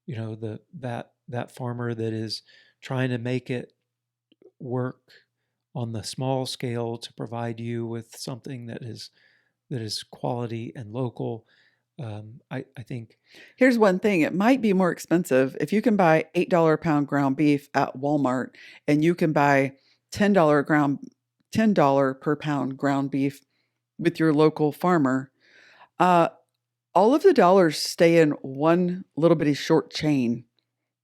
That farmer that is trying to make it work on the small scale to provide you with something that is quality and local. I think here's one thing. It might be more expensive if you can buy $8 a pound ground beef at Walmart, and you can buy $10 per pound ground beef with your local farmer. All of the dollars stay in one little bitty short chain,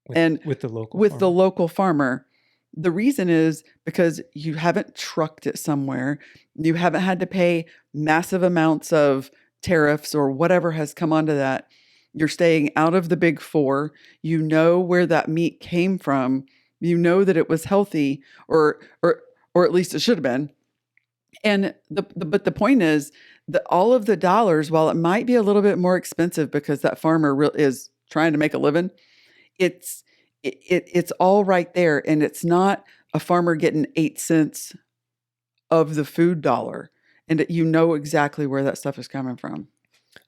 with the local farmer. The reason is because you haven't trucked it somewhere. You haven't had to pay massive amounts of tariffs or whatever has come onto that. You're staying out of the big 4. You know where that meat came from. You know that it was healthy, or at least it should have been. And but the point is that all of the dollars, while it might be a little bit more expensive because that farmer is trying to make a living, it's all right there, and it's not a farmer getting 8 cents of the food dollar. And you know exactly where that stuff is coming from.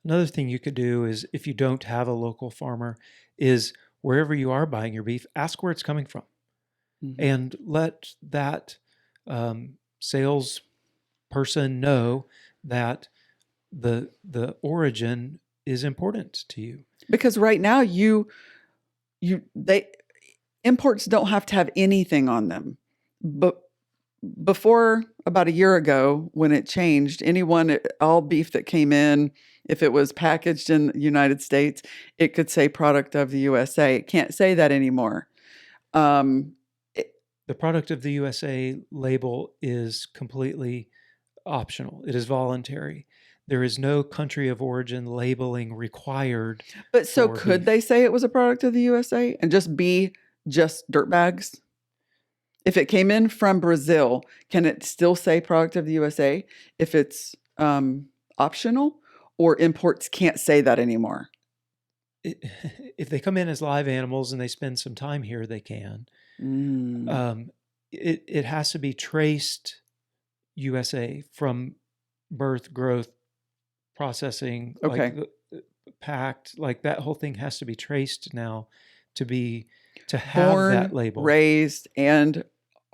Another thing you could do is, if you don't have a local farmer, is wherever you are buying your beef, ask where it's coming from. Mm-hmm. And let that sales person know that the origin is important to you. Because right now imports don't have to have anything on them. But before about a year ago, when it changed, all beef that came in, if it was packaged in the United States, it could say product of the USA. It can't say that anymore. The product of the USA label is completely optional. It is voluntary. There is no country of origin labeling required. But so could they say it was a product of the USA and just be dirt bags? If it came in from Brazil, can it still say product of the USA if it's optional, or imports can't say that anymore? if they come in as live animals and they spend some time here, they can. Mm. It has to be traced USA from birth, growth, processing, Okay. packed, like that whole thing has to be traced now to have Born, that label. raised, and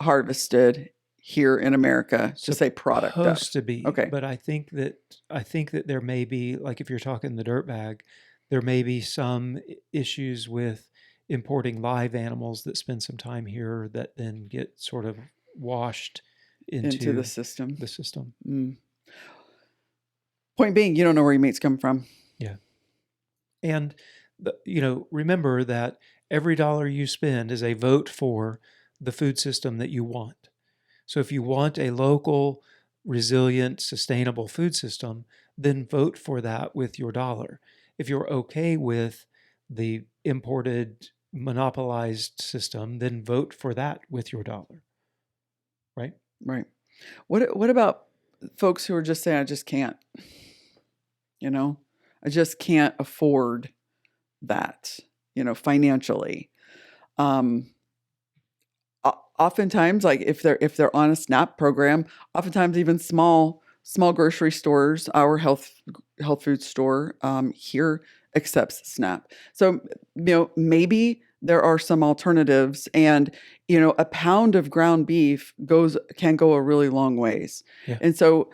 harvested here in America to say product of. Supposed to be. Okay. But I think that there may be, like if you're talking the dirt bag, there may be some issues with importing live animals that spend some time here that then get sort of washed into the system. The system. Mm. Point being, you don't know where your meat's come from. Yeah. And, remember that every dollar you spend is a vote for the food system that you want. So if you want a local, resilient, sustainable food system, then vote for that with your dollar. If you're okay with the imported, monopolized system, then vote for that with your dollar. Right? Right. What about folks who are just saying, I just can't, I just can't afford that, financially. Oftentimes, like if they're on a SNAP program, oftentimes even small grocery stores, our health food store here accepts SNAP. So, maybe there are some alternatives, and a pound of ground beef can go a really long ways. Yeah. And so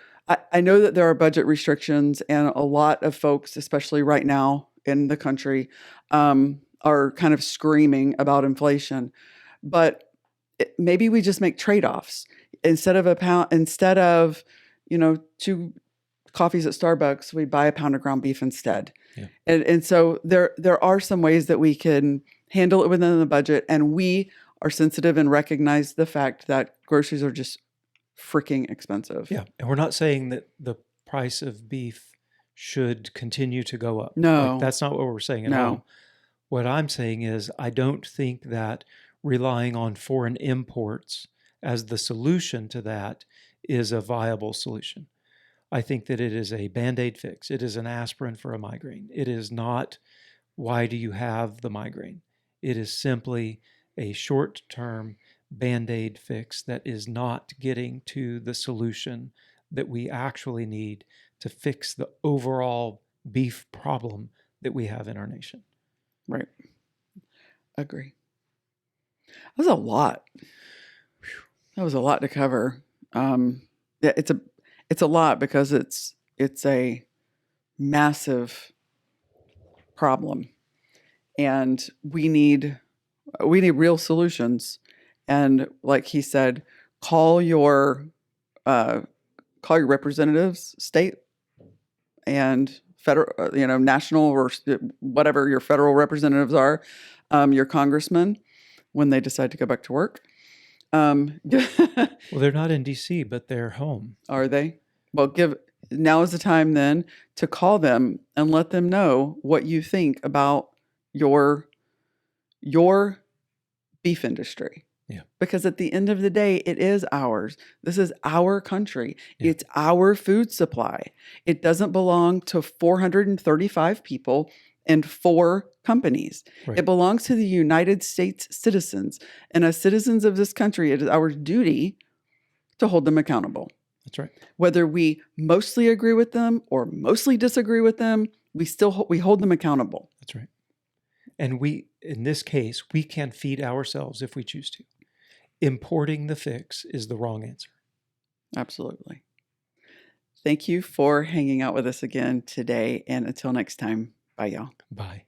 I know that there are budget restrictions, and a lot of folks, especially right now in the country, are kind of screaming about inflation. But maybe we just make trade-offs. Instead of 2 coffees at Starbucks, we buy a pound of ground beef instead. Yeah. And so there are some ways that we can handle it within the budget, and we are sensitive and recognize the fact that groceries are just freaking expensive. Yeah. And we're not saying that the price of beef should continue to go up. No. Like, that's not what we're saying at all. What I'm saying is I don't think that relying on foreign imports as the solution to that is a viable solution. I think that it is a Band-Aid fix. It is an aspirin for a migraine. It is not, why do you have the migraine? It is simply a short-term Band-Aid fix that is not getting to the solution that we actually need to fix the overall beef problem that we have in our nation. Right. Agree. That was a lot. That was a lot to cover. Yeah, it's a lot because it's a massive problem, and we need real solutions. And like he said, call your representatives, state and federal, national, or whatever your federal representatives are, your congressman, when they decide to go back to work. Well, they're not in D.C., but they're home. Are they? Well, now is the time then to call them and let them know what you think about your beef industry. Yeah. Because at the end of the day, it is ours. This is our country. Yeah. It's our food supply. It doesn't belong to 435 people and 4 companies. Right. It belongs to the United States citizens. And as citizens of this country, it is our duty to hold them accountable. That's right. Whether we mostly agree with them or mostly disagree with them, we hold them accountable. That's right. And in this case, we can feed ourselves if we choose to. Importing the fix is the wrong answer. Absolutely. Thank you for hanging out with us again today. And until next time, bye, y'all. Bye.